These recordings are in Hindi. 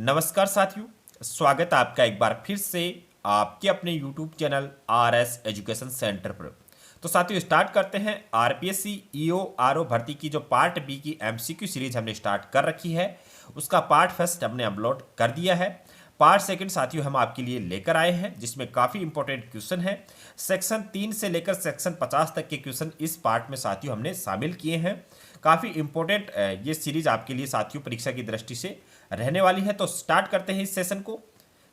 नमस्कार साथियों, स्वागत है आपका एक बार फिर से आपके अपने YouTube channel RS education centre पर। तो साथियों स्टार्ट करते हैं आरपीएससी ईओ आरओ भर्ती की जो पार्ट बी की एमसीक्यू सीरीज हमने स्टार्ट कर रखी है। उसका पार्ट फर्स्ट हमने अपलोड कर दिया है। पार्ट सेकंड साथियों हम आपके लिए लेकर आए हैं, जिसमें काफ़ी इंपॉर्टेंट क्वेश्चन है। सेक्शन 3 से लेकर सेक्शन 50 तक के क्वेश्चन इस पार्ट में साथियों हमने शामिल किए हैं। काफ़ी इंपॉर्टेंट ये सीरीज आपके लिए साथियों परीक्षा की दृष्टि से रहने वाली है। तो स्टार्ट करते हैं इस सेशन को,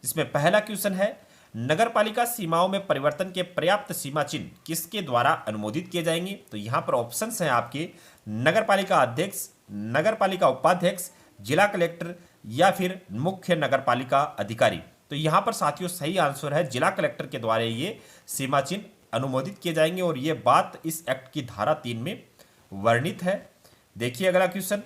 जिसमें पहला क्वेश्चन है, नगरपालिका सीमाओं में परिवर्तन के पर्याप्त सीमा चिन्ह किसके द्वारा अनुमोदित किए जाएंगे। तो यहाँ पर ऑप्शंस हैं आपके, नगरपालिका अध्यक्ष, नगरपालिका उपाध्यक्ष, जिला कलेक्टर या फिर मुख्य नगरपालिका अधिकारी। तो यहाँ पर साथियों सही आंसर है जिला कलेक्टर के द्वारा ये सीमा चिन्ह अनुमोदित किए जाएंगे और ये बात इस एक्ट की धारा 3 में वर्णित है। देखिए अगला क्वेश्चन,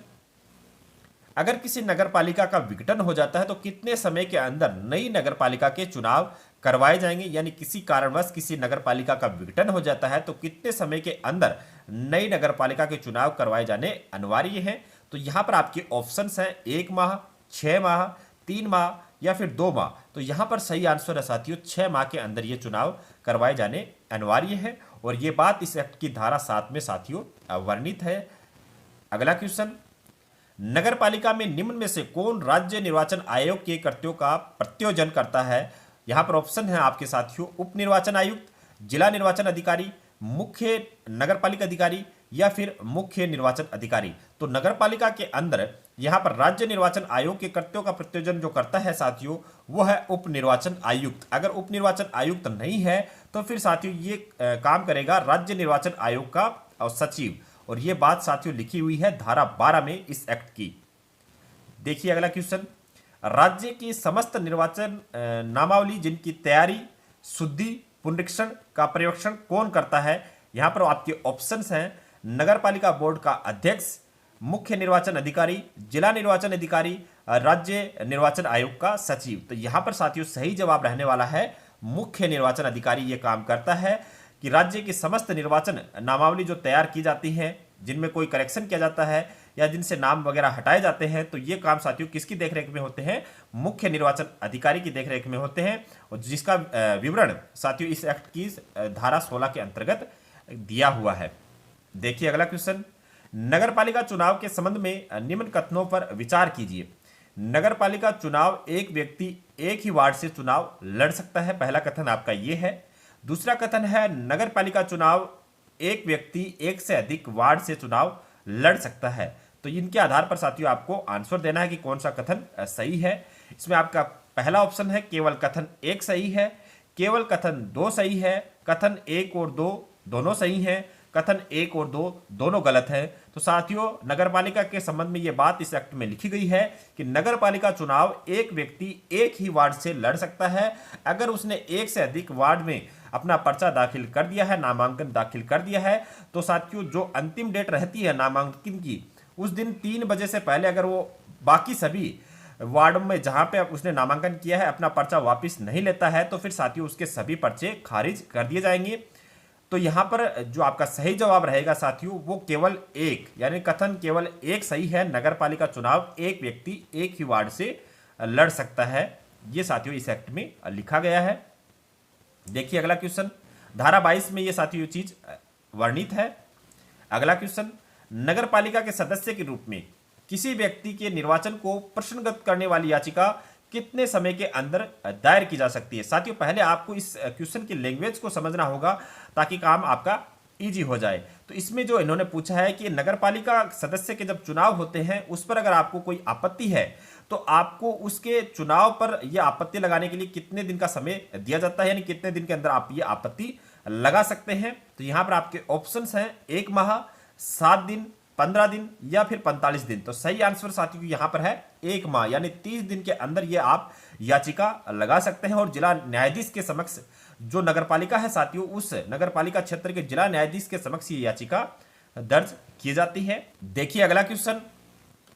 अगर किसी नगरपालिका का विघटन हो जाता है तो कितने समय के अंदर नई नगरपालिका के चुनाव करवाए जाएंगे। यानी किसी कारणवश किसी नगरपालिका का विघटन हो जाता है तो कितने समय के अंदर नई नगरपालिका के चुनाव करवाए जाने अनिवार्य हैं। तो यहाँ पर आपके ऑप्शंस हैं 1 माह, 6 माह, 3 माह या फिर 2 माह। तो यहाँ पर सही आंसर है साथियों 6 माह के अंदर ये चुनाव करवाए जाने अनिवार्य है और ये बात इस एक्ट की धारा 7 में साथियों वर्णित है। अगला क्वेश्चन, नगरपालिका में निम्न में से कौन राज्य निर्वाचन आयोग के कर्तव्यों का प्रत्योजन करता है। यहाँ पर ऑप्शन है आपके साथियों, उप निर्वाचन आयुक्त, जिला निर्वाचन अधिकारी, मुख्य नगरपालिका अधिकारी या फिर मुख्य निर्वाचन अधिकारी। तो नगरपालिका के अंदर यहाँ पर राज्य निर्वाचन आयोग के कर्तव्यों का प्रत्योजन जो करता है साथियों वो है उप निर्वाचन आयुक्त। अगर उप निर्वाचन आयुक्त नहीं है तो फिर साथियों ये काम करेगा राज्य निर्वाचन आयोग का सचिव और ये बात साथियों लिखी हुई है धारा 12 में इस एक्ट की। देखिए अगला क्वेश्चन, राज्य की समस्त निर्वाचन नामावली जिनकी तैयारी, शुद्धि, पुनरीक्षण का पर्यवेक्षण कौन करता है। यहां पर आपके ऑप्शंस हैं, नगरपालिका बोर्ड का अध्यक्ष, मुख्य निर्वाचन अधिकारी, जिला निर्वाचन अधिकारी, राज्य निर्वाचन आयोग का सचिव। तो यहां पर साथियों सही जवाब रहने वाला है मुख्य निर्वाचन अधिकारी ये काम करता है कि राज्य की समस्त निर्वाचन नामावली जो तैयार की जाती हैं, जिनमें कोई करेक्शन किया जाता है या जिनसे नाम वगैरह हटाए जाते हैं, तो ये काम साथियों किसकी देखरेख में होते हैं, मुख्य निर्वाचन अधिकारी की देखरेख में होते हैं और जिसका विवरण साथियों इस एक्ट की धारा 16 के अंतर्गत दिया हुआ है। देखिए अगला क्वेश्चन, नगरपालिका चुनाव के संबंध में निम्न कथनों पर विचार कीजिए। नगरपालिका चुनाव एक व्यक्ति एक ही वार्ड से चुनाव लड़ सकता है, पहला कथन आपका ये है। दूसरा कथन है, नगरपालिका चुनाव एक व्यक्ति एक से अधिक वार्ड से चुनाव लड़ सकता है। तो इनके आधार पर साथियों आपको आंसर देना है कि कौन सा कथन सही है। इसमें आपका पहला ऑप्शन है केवल कथन 1 सही है, केवल कथन 2 सही है, कथन 1 और 2 दोनों सही हैं, कथन 1 और 2 दोनों गलत है। तो साथियों नगरपालिका के संबंध में यह बात इस एक्ट में लिखी गई है कि नगरपालिका चुनाव एक व्यक्ति एक ही वार्ड से लड़ सकता है अगर उसने एक से अधिक वार्ड में अपना पर्चा दाखिल कर दिया है, नामांकन दाखिल कर दिया है। तो साथियों जो अंतिम डेट रहती है नामांकन की, उस दिन 3 बजे से पहले अगर वो बाकी सभी वार्ड में जहां पे उसने नामांकन किया है अपना पर्चा वापस नहीं लेता है तो फिर साथियों उसके सभी पर्चे खारिज कर दिए जाएंगे। तो यहां पर जो आपका सही जवाब रहेगा साथियों वो केवल 1, यानी कथन केवल 1 सही है। नगरपालिका चुनाव एक व्यक्ति एक ही वार्ड से लड़ सकता है, ये साथियों इस एक्ट में लिखा गया है। देखिए अगला क्वेश्चन, धारा 22 में ये साथियों चीज वर्णित है। अगला क्वेश्चन, नगरपालिका के सदस्य के रूप में किसी व्यक्ति के निर्वाचन को प्रश्नगत करने वाली याचिका कितने समय के अंदर दायर की जा सकती है। साथियों पहले आपको इस क्वेश्चन की लैंग्वेज को समझना होगा ताकि काम आपका इजी हो जाए। तो इसमें जो इन्होंने पूछा है कि नगरपालिका सदस्य के जब चुनाव होते हैं उस पर अगर आपको कोई आपत्ति है तो आपको उसके चुनाव पर यह आपत्ति लगाने के लिए कितने दिन का समय दिया जाता है, यानी कितने दिन के अंदर आप ये आपत्ति लगा सकते हैं। तो यहां पर आपके ऑप्शंस हैं 1 माह, 7 दिन, 15 दिन या फिर 45 दिन। तो सही आंसर साथियों यहां पर है 1 माह, यानी 30 दिन के अंदर ये आप याचिका लगा सकते हैं और जिला न्यायाधीश के समक्ष जो नगरपालिका है साथियों उस नगरपालिका क्षेत्र के जिला न्यायाधीश के समक्ष ये याचिका दर्ज की जाती है। देखिए अगला क्वेश्चन,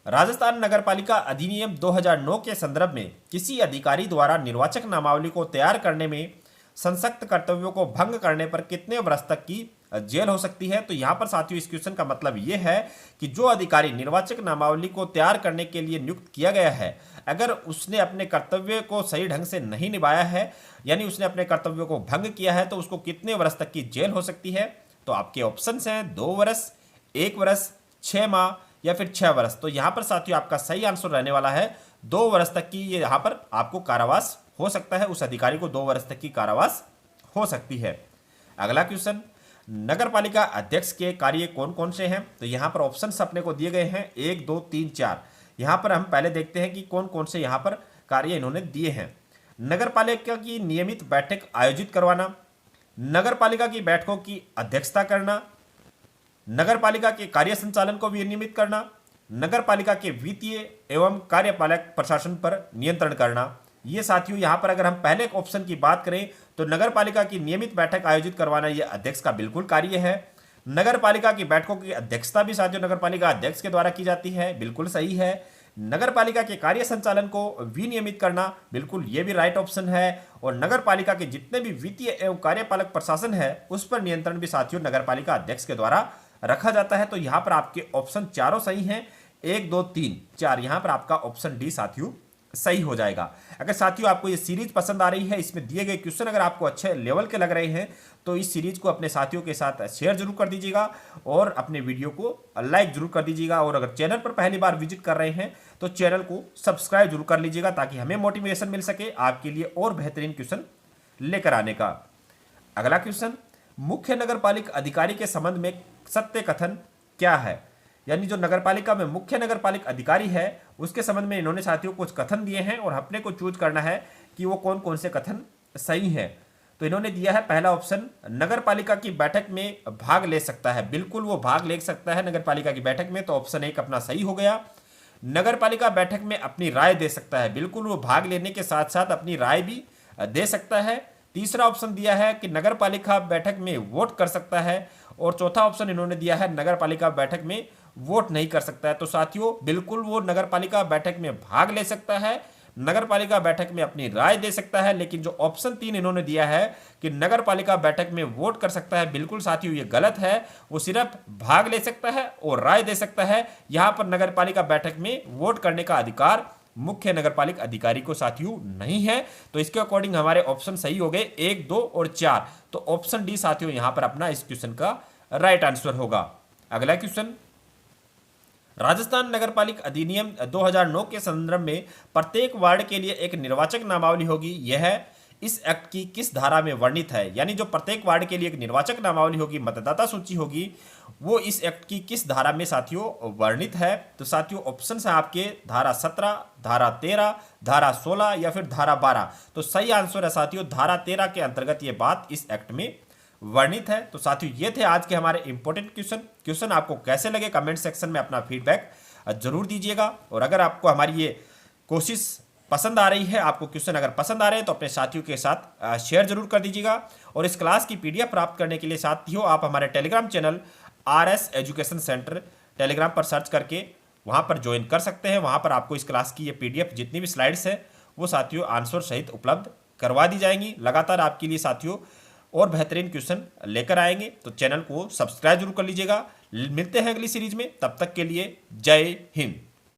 राजस्थान नगरपालिका अधिनियम 2009 के संदर्भ में किसी अधिकारी द्वारा निर्वाचक नामावली को तैयार करने में संसक्त कर्तव्यों को भंग करने पर कितने वर्ष तक की जेल हो सकती है। तो यहाँ पर साथियों इस क्वेश्चन का मतलब ये है कि जो अधिकारी निर्वाचक नामावली को तैयार करने के लिए नियुक्त किया गया है, अगर उसने अपने कर्तव्य को सही ढंग से नहीं निभाया है, यानी उसने अपने कर्तव्यों को भंग किया है, तो उसको कितने वर्ष तक की जेल हो सकती है। तो आपके ऑप्शंस हैं 2 वर्ष, 1 वर्ष, 6 माह या फिर 6 वर्ष। तो यहाँ पर साथियों आपका सही आंसर रहने वाला है 2 वर्ष तक की ये यहाँ पर आपको कारावास हो सकता है, उस अधिकारी को 2 वर्ष तक की कारावास हो सकती है। अगला क्वेश्चन, नगर पालिका अध्यक्ष के कार्य कौन कौन से हैं। तो यहाँ पर ऑप्शंस अपने को दिए गए हैं 1, 2, 3, 4। यहाँ पर हम पहले देखते हैं कि कौन कौन से यहाँ पर कार्य इन्होंने दिए हैं। नगर पालिका की नियमित बैठक आयोजित करवाना, नगर पालिका की बैठकों की अध्यक्षता करना, नगर पालिका के कार्य संचालन को विनियमित करना, नगर पालिका के वित्तीय एवं कार्यपालक प्रशासन पर नियंत्रण करना। ये साथियों यहाँ पर अगर हम पहले ऑप्शन की बात करें तो नगर पालिका की नियमित बैठक आयोजित करवाना ये अध्यक्ष का बिल्कुल कार्य है। नगर पालिका की बैठकों की अध्यक्षता भी साथियों नगर पालिका अध्यक्ष के द्वारा की जाती है, बिल्कुल सही है। नगर पालिका के कार्य संचालन को विनियमित करना, बिल्कुल ये भी राइट ऑप्शन है। और नगर पालिका के जितने भी वित्तीय एवं कार्यपालक प्रशासन है उस पर नियंत्रण भी साथियों नगर पालिका अध्यक्ष के द्वारा रखा जाता है। तो यहाँ पर आपके ऑप्शन चारों सही हैं, 1, 2, 3, 4। यहाँ पर आपका ऑप्शन डी साथियों सही हो जाएगा। अगर साथियों आपको ये सीरीज पसंद आ रही है, इसमें दिए गए क्वेश्चन अगर आपको अच्छे लेवल के लग रहे हैं, तो इस सीरीज को अपने साथियों के साथ शेयर जरूर कर दीजिएगा और अपने वीडियो को लाइक जरूर कर दीजिएगा। और अगर चैनल पर पहली बार विजिट कर रहे हैं तो चैनल को सब्सक्राइब जरूर कर लीजिएगा, ताकि हमें मोटिवेशन मिल सके आपके लिए और बेहतरीन क्वेश्चन लेकर आने का। अगला क्वेश्चन, मुख्य नगरपालिक अधिकारी के संबंध में सत्य कथन क्या है। यानी जो नगरपालिका में मुख्य नगरपालिक अधिकारी है उसके संबंध में इन्होंने साथियों कुछ कथन दिए हैं और अपने को चूज करना है कि वो कौन कौन से कथन सही हैं। तो इन्होंने दिया है पहला ऑप्शन, नगरपालिका की बैठक में भाग ले सकता है, बिल्कुल वो भाग ले सकता है नगरपालिका की बैठक में, तो ऑप्शन 1 अपना सही हो गया। नगरपालिका बैठक में अपनी राय दे सकता है, बिल्कुल वो भाग लेने के साथ साथ अपनी राय भी दे सकता है। तीसरा ऑप्शन दिया है कि नगरपालिका बैठक में वोट कर सकता है। और चौथा ऑप्शन इन्होंने दिया है नगरपालिका बैठक में वोट नहीं कर सकता है। तो साथियों बिल्कुल वो नगरपालिका बैठक में भाग ले सकता है, नगरपालिका बैठक में अपनी राय दे सकता है। लेकिन जो ऑप्शन 3 इन्होंने दिया है कि नगरपालिका बैठक में वोट कर सकता है, बिल्कुल साथियों ये गलत है। वो सिर्फ भाग ले सकता है और राय दे सकता है। यहां पर नगरपालिका बैठक में वोट करने का अधिकार मुख्य नगरपालिक अधिकारी को साथियों नहीं है। तो इसके अकॉर्डिंग हमारे ऑप्शन सही हो गए 1, 2 और 4। तो ऑप्शन डी साथियों यहां पर अपना इस क्वेश्चन का राइट आंसर होगा। अगला क्वेश्चन, राजस्थान नगरपालिक अधिनियम 2009 के संदर्भ में प्रत्येक वार्ड के लिए एक निर्वाचक नामावली होगी, यह इस एक्ट की किस धारा में वर्णित है। यानी जो प्रत्येक वार्ड के लिए एक निर्वाचक नामावली होगी, मतदाता सूची होगी, वो इस एक्ट की किस धारा में साथियों वर्णित है। तो साथियों ऑप्शन है आपके धारा 17, धारा 13, धारा 16 या फिर धारा 12। तो सही आंसर है साथियों धारा 13 के अंतर्गत ये बात इस एक्ट में वर्णित है। तो साथियों ये थे आज के हमारे इंपॉर्टेंट क्वेश्चन आपको कैसे लगे कमेंट सेक्शन में अपना फीडबैक जरूर दीजिएगा। और अगर आपको हमारी ये कोशिश पसंद आ रही है, आपको क्वेश्चन अगर पसंद आ रहे हैं, तो अपने साथियों के साथ शेयर जरूर कर दीजिएगा। और इस क्लास की पीडीएफ प्राप्त करने के लिए साथियों आप हमारे Telegram channel RS education centre Telegram पर सर्च करके वहाँ पर ज्वाइन कर सकते हैं। वहाँ पर आपको इस क्लास की ये पीडीएफ जितनी भी स्लाइड्स है वो साथियों आंसर सहित उपलब्ध करवा दी जाएंगी। लगातार आपके लिए साथियों और बेहतरीन क्वेश्चन लेकर आएंगे। तो चैनल को सब्सक्राइब जरूर कर लीजिएगा। मिलते हैं अगली सीरीज में, तब तक के लिए जय हिंद।